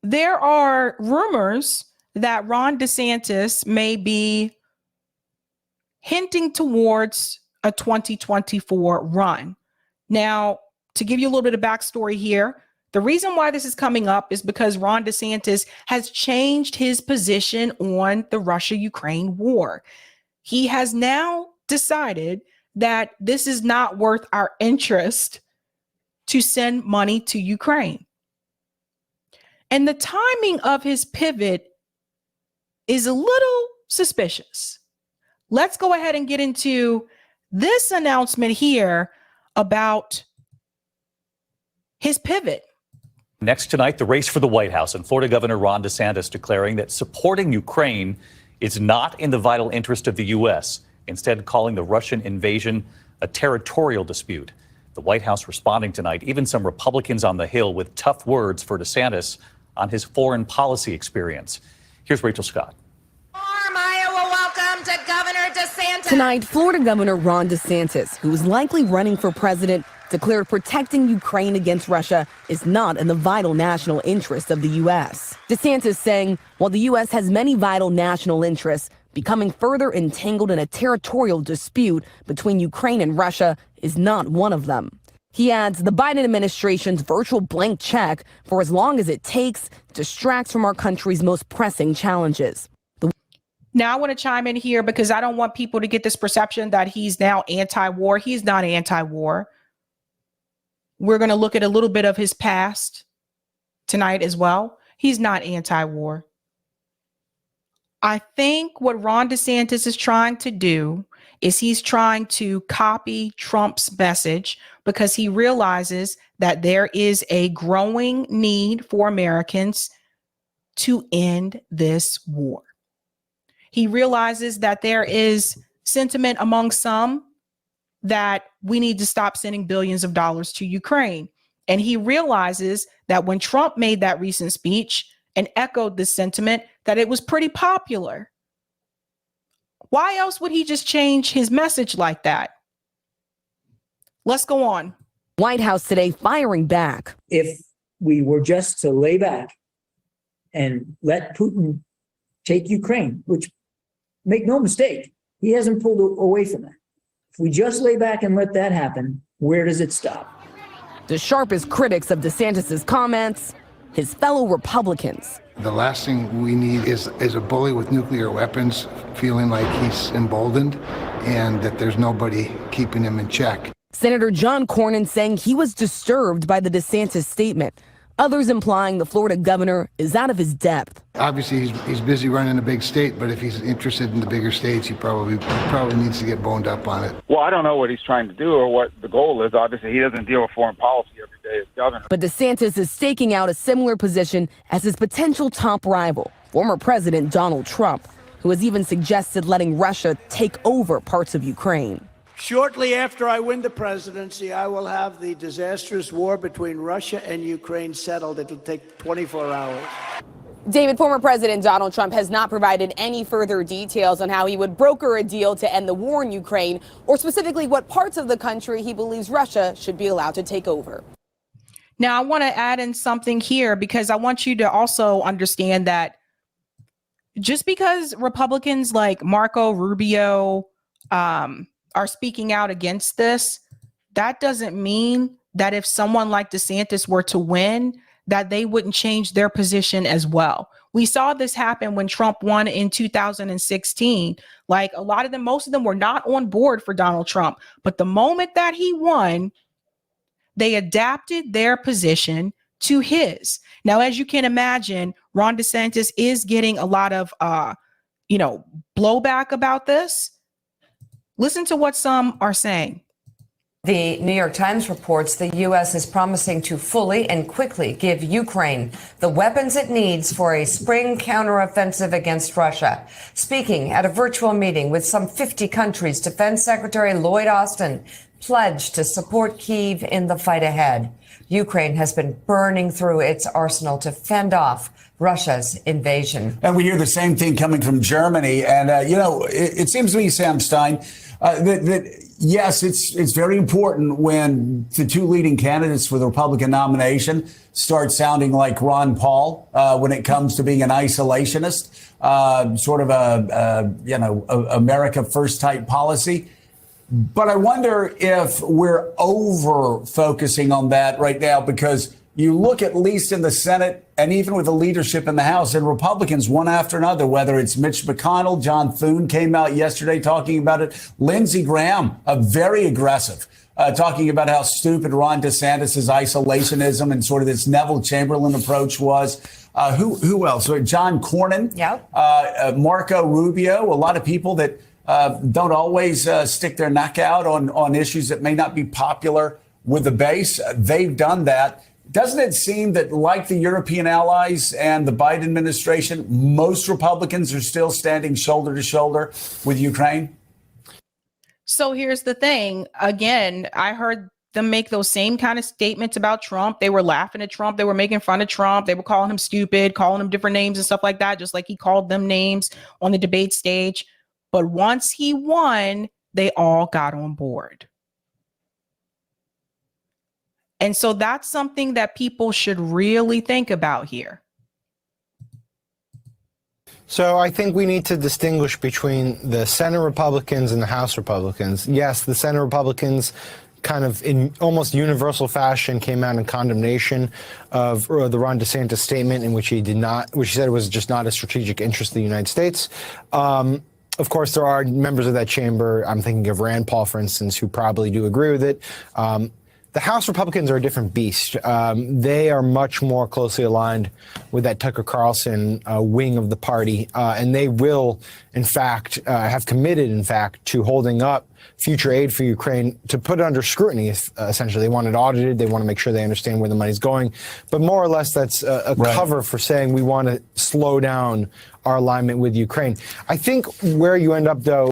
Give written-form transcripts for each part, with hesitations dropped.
There are rumors that Ron DeSantis may be hinting towards a 2024 run. Now, to give you a little bit of backstory here, the reason why this is coming up is because Ron DeSantis has changed his position on the Russia-Ukraine war. He has now decided that this is not worth our interest to send money to Ukraine. And the timing of his pivot is a little suspicious. Let's go ahead and get into this announcement here about his pivot. Next tonight, the race for the White House and Florida Governor Ron DeSantis declaring that supporting Ukraine is not in the vital interest of the U.S., instead calling the Russian invasion a territorial dispute. The White House responding tonight, even some Republicans on the Hill with tough words for DeSantis on his foreign policy experience. Here's Rachel Scott. Iowa, welcome to Governor DeSantis. Tonight, Florida Governor Ron DeSantis, who is likely running for president, declared protecting Ukraine against Russia is not in the vital national interest of the U.S. DeSantis saying, while the U.S. has many vital national interests, becoming further entangled in a territorial dispute between Ukraine and Russia is not one of them. He adds the Biden administration's virtual blank check for as long as it takes distracts from our country's most pressing challenges. Now, I want to chime in here because I don't want people to get this perception that he's now anti-war. He's not anti-war. We're going to look at a little bit of his past tonight as well. He's not anti-war. I think what Ron DeSantis is trying to do is he's trying to copy Trump's message because he realizes that there is a growing need for Americans to end this war. He realizes that there is sentiment among some that we need to stop sending billions of dollars to Ukraine. And he realizes that when Trump made that recent speech and echoed this sentiment, that it was pretty popular. Why else would he just change his message like that? Let's go on. White House today firing back. If we were just to lay back and let Putin take Ukraine, which, make no mistake, he hasn't pulled away from that. If we just lay back and let that happen, where does it stop? The sharpest critics of DeSantis' comments, his fellow Republicans. The last thing we need is a bully with nuclear weapons feeling like he's emboldened and that there's nobody keeping him in check. Senator John Cornyn saying he was disturbed by the DeSantis statement. Others implying the Florida governor is out of his depth. Obviously, he's busy running a big state, but if he's interested in the bigger states, he probably needs to get boned up on it. Well, I don't know what he's trying to do or what the goal is. Obviously, he doesn't deal with foreign policy every day as governor. But DeSantis is staking out a similar position as his potential top rival, former President Donald Trump, who has even suggested letting Russia take over parts of Ukraine. Shortly after I win the presidency, I will have the disastrous war between Russia and Ukraine settled. It'll take 24 hours. David, former President Donald Trump has not provided any further details on how he would broker a deal to end the war in Ukraine, or specifically what parts of the country he believes Russia should be allowed to take over. Now, I want to add in something here because I want you to also understand that just because Republicans like Marco Rubio are speaking out against this, that doesn't mean that if someone like DeSantis were to win, that they wouldn't change their position as well. We saw this happen when Trump won in 2016. Like a lot of them, most of them were not on board for Donald Trump. But the moment that he won, they adapted their position to his. Now, as you can imagine, Ron DeSantis is getting a lot of, blowback about this. Listen to what some are saying. The New York Times reports the U.S. is promising to fully and quickly give Ukraine the weapons it needs for a spring counteroffensive against Russia. Speaking at a virtual meeting with some 50 countries, Defense Secretary Lloyd Austin pledged to support Kyiv in the fight ahead. Ukraine has been burning through its arsenal to fend off Russia's invasion. And we hear the same thing coming from Germany. And, it seems to me, Sam Stein, that Yes, it's very important when the two leading candidates for the Republican nomination start sounding like Ron Paul when it comes to being an isolationist, sort of a America First type policy. But I wonder if we're over focusing on that right now, because you look at least in the Senate and even with the leadership in the House, and Republicans one after another, whether it's Mitch McConnell, John Thune came out yesterday talking about it, Lindsey Graham, very aggressive, talking about how stupid Ron DeSantis' isolationism and sort of this Neville Chamberlain approach was. Who else? John Cornyn, Marco Rubio, a lot of people that don't always stick their neck out on issues that may not be popular with the base. They've done that. Doesn't it seem that, like the European allies and the Biden administration, most Republicans are still standing shoulder to shoulder with Ukraine? So here's the thing. Again, I heard them make those same kind of statements about Trump. They were laughing at Trump. They were making fun of Trump. They were calling him stupid, calling him different names and stuff like that, just like he called them names on the debate stage. But once he won, they all got on board. And so that's something that people should really think about here. So I think we need to distinguish between the Senate Republicans and the House Republicans. Yes, the Senate Republicans kind of in almost universal fashion came out in condemnation of the Ron DeSantis statement in which he said it was just not a strategic interest of the United States. Of course, there are members of that chamber, I'm thinking of Rand Paul, for instance, who probably do agree with it. The House Republicans are a different beast. They are much more closely aligned with that Tucker Carlson wing of the party. And they will, in fact, have committed, in fact, to holding up future aid for Ukraine to put it under scrutiny. Essentially, they want it audited. They want to make sure they understand where the money's going. But more or less, that's a cover for saying we want to slow down our alignment with Ukraine. I think where you end up, though.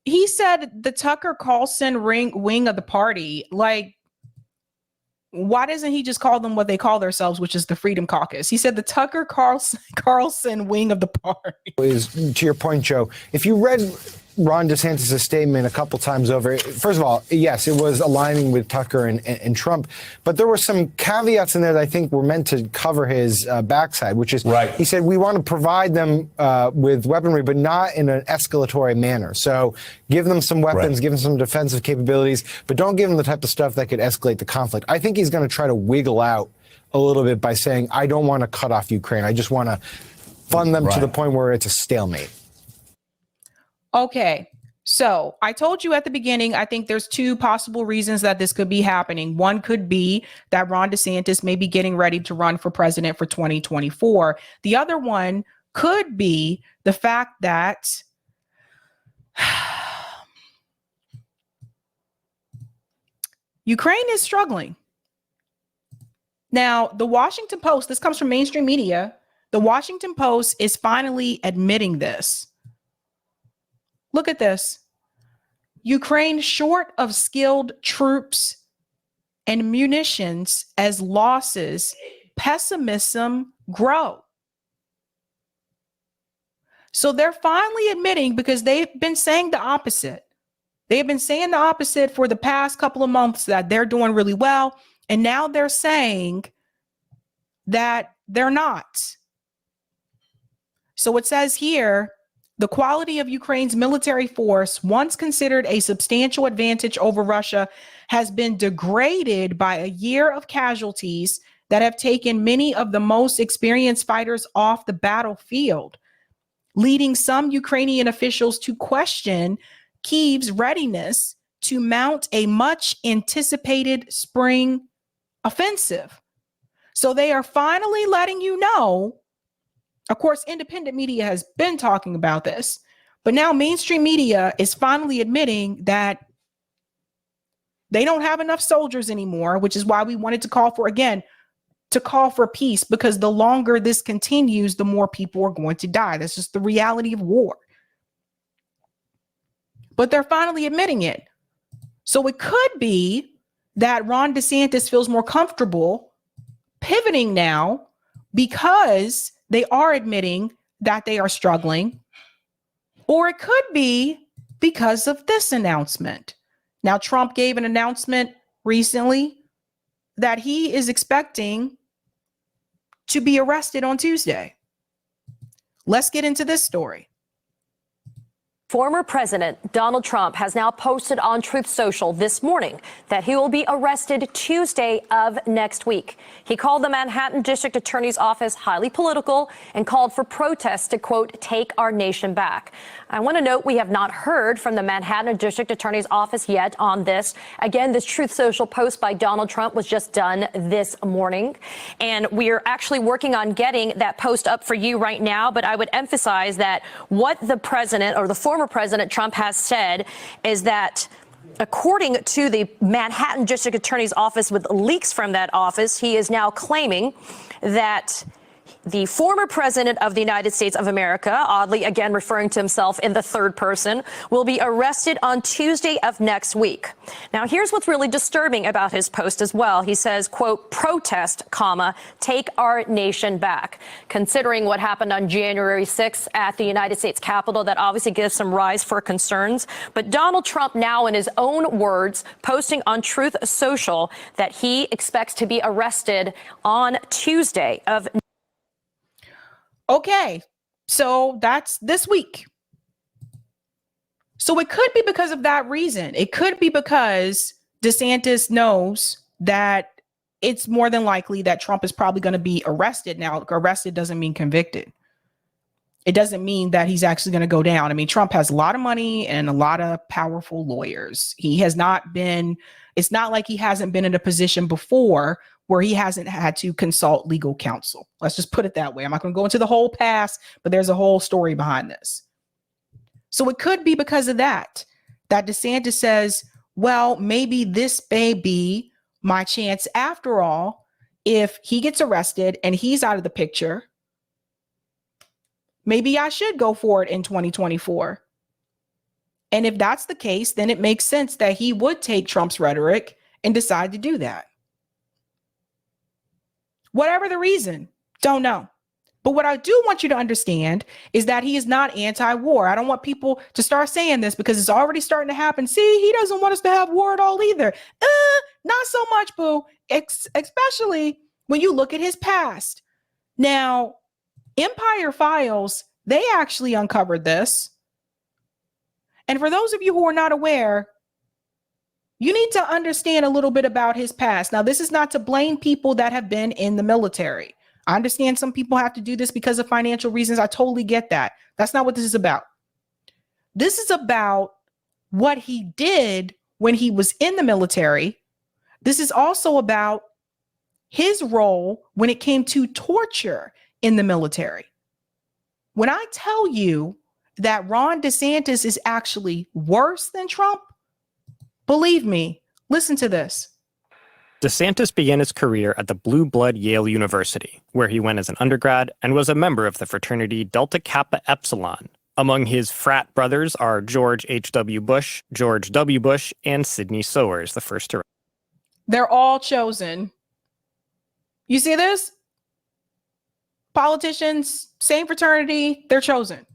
He said the Tucker Carlson wing of the party, like, why doesn't he just call them what they call themselves, which is the Freedom Caucus? He said the Tucker Carlson wing of the party. Is, to your point, Joe, if you read Ron DeSantis' statement a couple times over, first of all, yes, it was aligning with Tucker and Trump, but there were some caveats in there that I think were meant to cover his backside, which is, he said, we want to provide them with weaponry, but not in an escalatory manner. So give them some weapons, give them some defensive capabilities, but don't give them the type of stuff that could escalate the conflict. I think he's going to try to wiggle out a little bit by saying, I don't want to cut off Ukraine. I just want to fund them to the point where it's a stalemate. Okay, so I told you at the beginning, I think there's two possible reasons that this could be happening. One could be that Ron DeSantis may be getting ready to run for president for 2024. The other one could be the fact that Ukraine is struggling. Now, the Washington Post, this comes from mainstream media, the Washington Post is finally admitting this. Look at this. Ukraine short of skilled troops and munitions as losses, pessimism grow. So they're finally admitting, because they've been saying the opposite. They've been saying the opposite for the past couple of months, that they're doing really well. And now they're saying that they're not. So it says here, the quality of Ukraine's military force, once considered a substantial advantage over Russia, has been degraded by a year of casualties that have taken many of the most experienced fighters off the battlefield, leading some Ukrainian officials to question Kyiv's readiness to mount a much anticipated spring offensive. So they are finally letting you know. Of course, independent media has been talking about this, but now mainstream media is finally admitting that they don't have enough soldiers anymore, which is why we wanted to call for peace, because the longer this continues, the more people are going to die. That's just the reality of war. But they're finally admitting it. So it could be that Ron DeSantis feels more comfortable pivoting now because they are admitting that they are struggling, or it could be because of this announcement. Now, Trump gave an announcement recently that he is expecting to be arrested on Tuesday. Let's get into this story. Former President Donald Trump has now posted on Truth Social this morning that he will be arrested Tuesday of next week. He called the Manhattan District Attorney's Office highly political and called for protests to, quote, take our nation back. I want to note we have not heard from the Manhattan District Attorney's Office yet on this. Again, this Truth Social post by Donald Trump was just done this morning, and we are actually working on getting that post up for you right now. But I would emphasize that what the president or the former President Trump has said is that, according to the Manhattan District Attorney's Office, with leaks from that office, he is now claiming that the former president of the United States of America, oddly again referring to himself in the third person, will be arrested on Tuesday of next week. Now, here's what's really disturbing about his post as well. He says, quote, protest, comma, take our nation back. Considering what happened on January 6th at the United States Capitol, that obviously gives some rise for concerns. But Donald Trump now, in his own words, posting on Truth Social that he expects to be arrested on Tuesday of. Okay, so that's this week. So it could be because of that reason. It could be because DeSantis knows that it's more than likely that Trump is probably going to be arrested. Now, arrested doesn't mean convicted. It doesn't mean that he's actually going to go down. I mean, Trump has a lot of money and a lot of powerful lawyers. He has not been, it's not like he hasn't been in a position before where he hasn't had to consult legal counsel. Let's just put it that way. I'm not going to go into the whole past, but there's a whole story behind this. So it could be because of that DeSantis says, well, maybe this may be my chance after all. If he gets arrested and he's out of the picture, maybe I should go for it in 2024. And if that's the case, then it makes sense that he would take Trump's rhetoric and decide to do that. Whatever the reason, don't know. But what I do want you to understand is that he is not anti-war. I don't want people to start saying this because it's already starting to happen. See, he doesn't want us to have war at all either. Not so much, boo. Especially when you look at his past. Now, Empire Files, they actually uncovered this. And for those of you who are not aware, you need to understand a little bit about his past. Now, this is not to blame people that have been in the military. I understand some people have to do this because of financial reasons. I totally get that. That's not what this is about. This is about what he did when he was in the military. This is also about his role when it came to torture in the military. When I tell you that Ron DeSantis is actually worse than Trump, believe me, listen to this. DeSantis began his career at the Blue Blood Yale University, where he went as an undergrad and was a member of the fraternity Delta Kappa Epsilon. Among his frat brothers are George H.W. Bush, George W. Bush, and Sidney Sowers, the first to. They're all chosen. You see this? Politicians, same fraternity, they're chosen.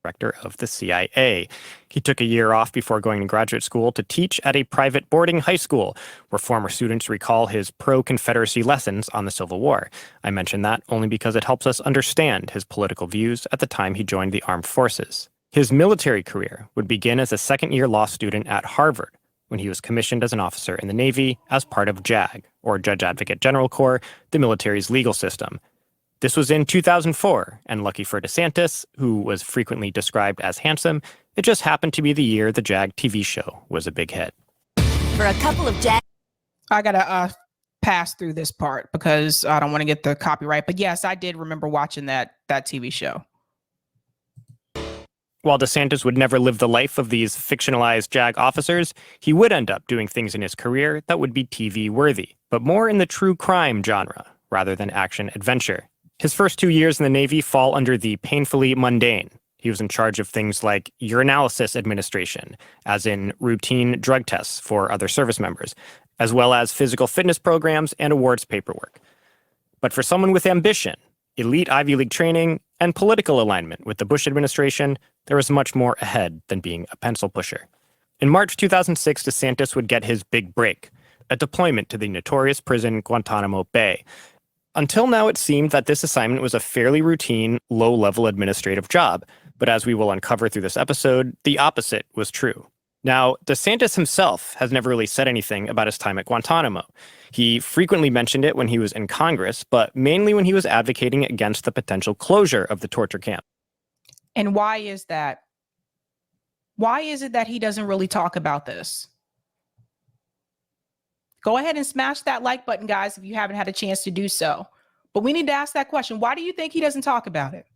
Director of the CIA. He took a year off before going to graduate school to teach at a private boarding high school, where former students recall his pro-Confederacy lessons on the Civil War. I mention that only because it helps us understand his political views at the time he joined the armed forces. His military career would begin as a second-year law student at Harvard, when he was commissioned as an officer in the Navy as part of JAG, or Judge Advocate General Corps, the military's legal system. This was in 2004, and lucky for DeSantis, who was frequently described as handsome, it just happened to be the year the JAG TV show was a big hit. For a couple of JAG... I gotta pass through this part because I don't want to get the copyright. But yes, I did remember watching that TV show. While DeSantis would never live the life of these fictionalized JAG officers, he would end up doing things in his career that would be TV-worthy, but more in the true crime genre rather than action-adventure. His first 2 years in the Navy fall under the painfully mundane. He was in charge of things like urinalysis administration, as in routine drug tests for other service members, as well as physical fitness programs and awards paperwork. But for someone with ambition, elite Ivy League training, and political alignment with the Bush administration, there was much more ahead than being a pencil pusher. In March 2006, DeSantis would get his big break, a deployment to the notorious prison Guantanamo Bay. Until now, it seemed that this assignment was a fairly routine, low-level administrative job. But as we will uncover through this episode, the opposite was true. Now, DeSantis himself has never really said anything about his time at Guantanamo. He frequently mentioned it when he was in Congress, but mainly when he was advocating against the potential closure of the torture camp. And why is that? Why is it that he doesn't really talk about this? Go ahead and smash that like button, guys, if you haven't had a chance to do so. But we need to ask that question. Why do you think he doesn't talk about it?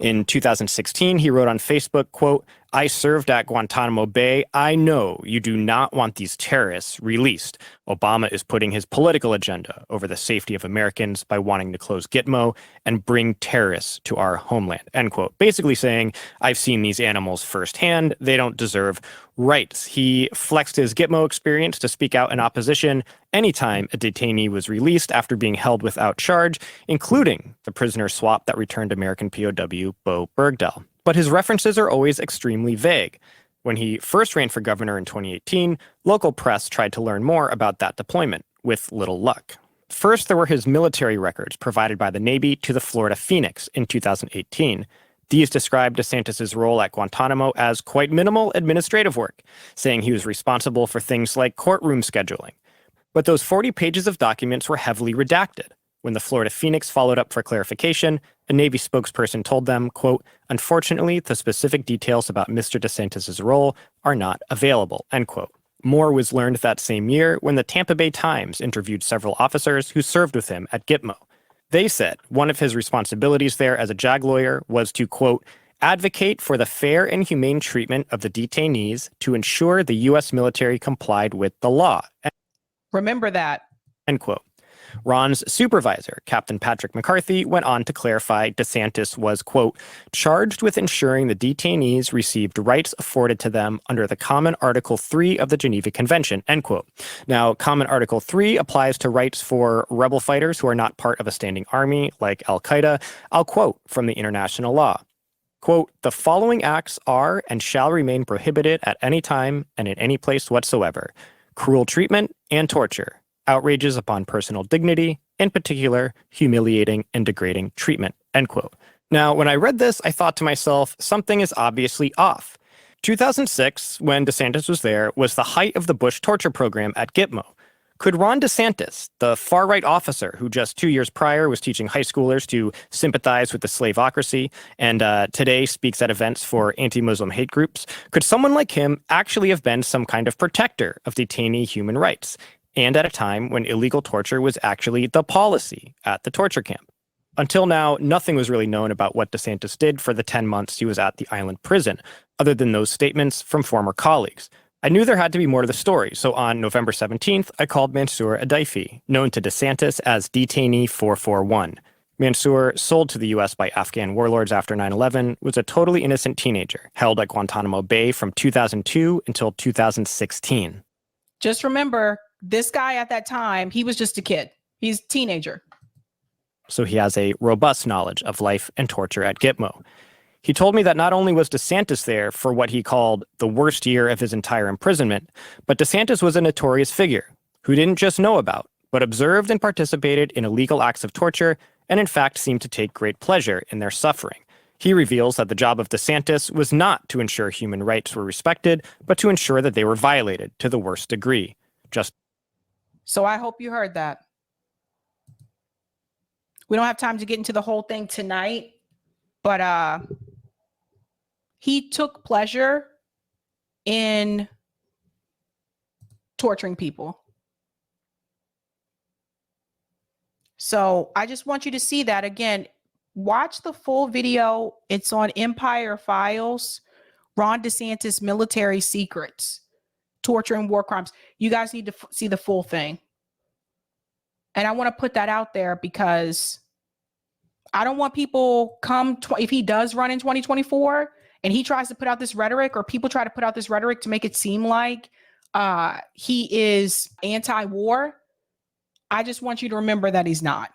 In 2016, he wrote on Facebook, quote, "I served at Guantanamo Bay. I know you do not want these terrorists released. Obama is putting his political agenda over the safety of Americans by wanting to close Gitmo and bring terrorists to our homeland," end quote. Basically saying, I've seen these animals firsthand. They don't deserve rights. He flexed his Gitmo experience to speak out in opposition anytime a detainee was released after being held without charge, including the prisoner swap that returned American POW Bo Bergdahl. But his references are always extremely vague. When he first ran for governor in 2018, local press tried to learn more about that deployment, with little luck. First, there were his military records provided by the Navy to the Florida Phoenix in 2018. These described DeSantis' role at Guantanamo as quite minimal administrative work, saying he was responsible for things like courtroom scheduling. But those 40 pages of documents were heavily redacted. When the Florida Phoenix followed up for clarification, a Navy spokesperson told them, quote, "Unfortunately, the specific details about Mr. DeSantis' role are not available," end quote. More was learned that same year when the Tampa Bay Times interviewed several officers who served with him at Gitmo. They said one of his responsibilities there as a JAG lawyer was to, quote, "advocate for the fair and humane treatment of the detainees to ensure the U.S. military complied with the law." Remember that. End quote. Ron's supervisor, Captain Patrick McCarthy, went on to clarify DeSantis was, quote, "charged with ensuring the detainees received rights afforded to them under the Common Article 3 of the Geneva Convention," end quote. Now, Common Article 3 applies to rights for rebel fighters who are not part of a standing army, like Al-Qaeda. I'll quote from the international law. Quote, "The following acts are and shall remain prohibited at any time and in any place whatsoever: cruel treatment and torture, outrages upon personal dignity, in particular, humiliating and degrading treatment," end quote. Now, when I read this, I thought to myself, something is obviously off. 2006, when DeSantis was there, was the height of the Bush torture program at Gitmo. Could Ron DeSantis, the far-right officer who just 2 years prior was teaching high schoolers to sympathize with the slaveocracy and today speaks at events for anti-Muslim hate groups, could someone like him actually have been some kind of protector of detainee human rights, and at a time when illegal torture was actually the policy at the torture camp? Until now, nothing was really known about what DeSantis did for the 10 months he was at the island prison, other than those statements from former colleagues. I knew there had to be more to the story, so on November 17th, I called Mansour Adaifi, known to DeSantis as Detainee 441. Mansour, sold to the U.S. by Afghan warlords after 9/11, was a totally innocent teenager, held at Guantanamo Bay from 2002 until 2016. Just remember, this guy at that time, he was just a kid. He's a teenager. So he has a robust knowledge of life and torture at Gitmo. He told me that not only was DeSantis there for what he called the worst year of his entire imprisonment, but DeSantis was a notorious figure who didn't just know about, but observed and participated in illegal acts of torture and in fact seemed to take great pleasure in their suffering. He reveals that the job of DeSantis was not to ensure human rights were respected, but to ensure that they were violated to the worst degree. So I hope you heard that. We don't have time to get into the whole thing tonight, but he took pleasure in torturing people. So I just want you to see that again. Watch the full video. It's on Empire Files, Ron DeSantis Military Secrets, Torture and War Crimes. You guys need to see the full thing. And I want to put that out there because I don't want people if he does run in 2024 and he tries to put out this rhetoric, or people try to put out this rhetoric to make it seem like he is anti-war. I just want you to remember that he's not.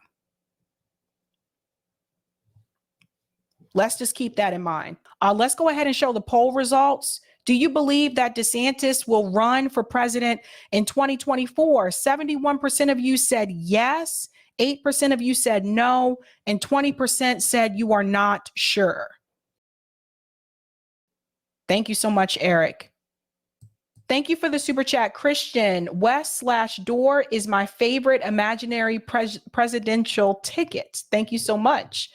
Let's just keep that in mind. Let's go ahead and show the poll results. Do you believe that DeSantis will run for president in 2024? 71% of you said yes, 8% of you said no, and 20% said you are not sure. Thank you so much, Eric. Thank you for the super chat. Christian, West/Door is my favorite imaginary presidential ticket. Thank you so much.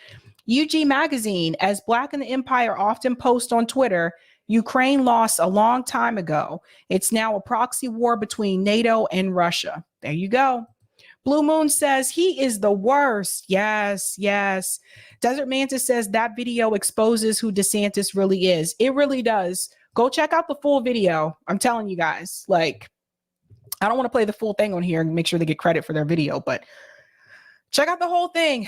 UG Magazine, as Black in the Empire often post on Twitter, Ukraine lost a long time ago. It's now a proxy war between NATO and Russia. There you go. Blue Moon says he is the worst. Yes, yes. Desert Mantis says that video exposes who DeSantis really is. It really does. Go check out the full video. I'm telling you guys, like, I don't want to play the full thing on here and make sure they get credit for their video, but check out the whole thing.